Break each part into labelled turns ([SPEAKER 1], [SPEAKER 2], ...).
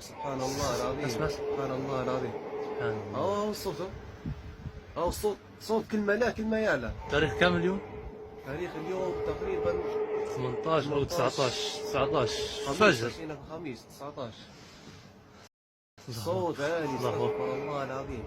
[SPEAKER 1] سبحان الله العظيم.
[SPEAKER 2] بس
[SPEAKER 1] سبحان الله العظيم.
[SPEAKER 2] سبحان الله.
[SPEAKER 1] اهو الصوت، اهو الصوت، صوت كل ما لا كل ما يعلى.
[SPEAKER 2] تاريخ كام اليوم؟
[SPEAKER 1] تاريخ اليوم تقريبا
[SPEAKER 2] 18 او 19
[SPEAKER 1] الفجر.
[SPEAKER 2] فجر.
[SPEAKER 1] الخميس 19. الصوت عالي سبحان الله العظيم.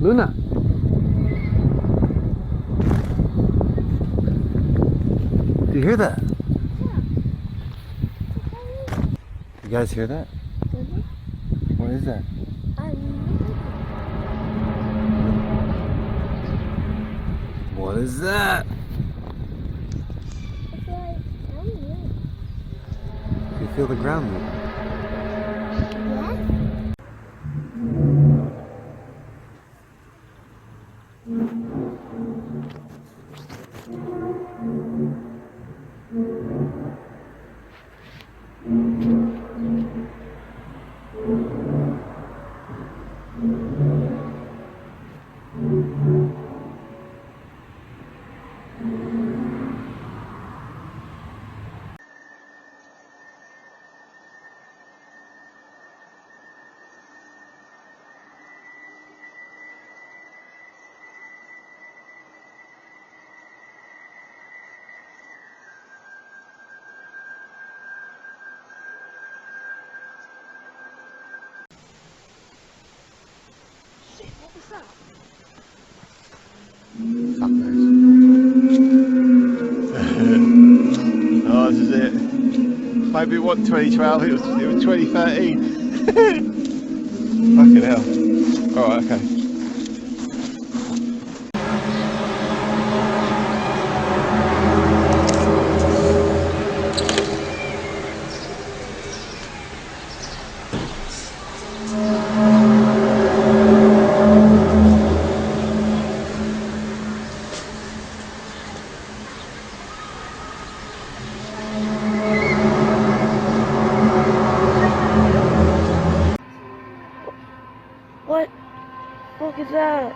[SPEAKER 2] Luna. Do you hear that? You guys hear that? What is that? What is that? You feel the ground move.
[SPEAKER 3] What was that?
[SPEAKER 4] Oh, this is it. Maybe it wasn't 2012, it was 2013. Fucking hell. Alright, okay.
[SPEAKER 3] What the fuck is that?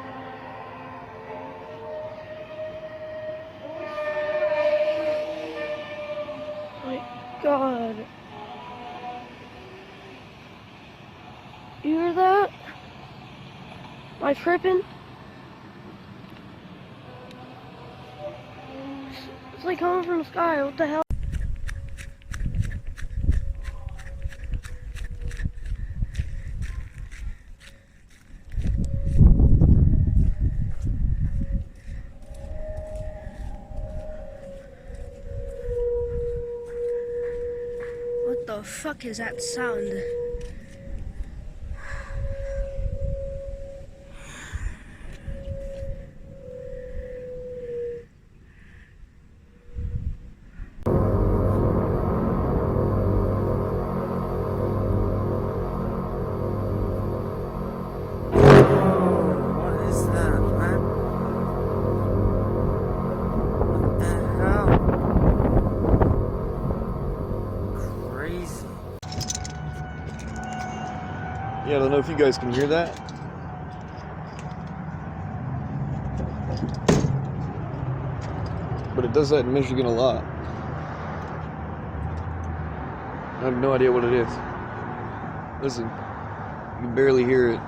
[SPEAKER 3] My God. You hear that? Am I tripping? It's like coming from the sky. What the hell? What the fuck is that sound?
[SPEAKER 1] Yeah, I don't know if you guys can hear that. But it does that in Michigan a lot. I have no idea what it is. Listen, you can barely hear it.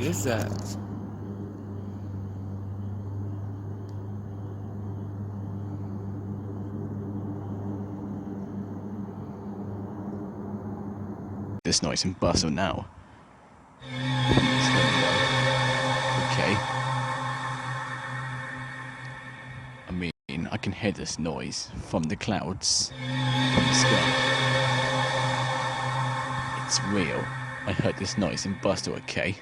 [SPEAKER 2] What is that?
[SPEAKER 5] This noise in Bustle now. Okay. I mean, I can hear this noise from the clouds, from the sky. It's real. I heard this noise in Bustle, okay?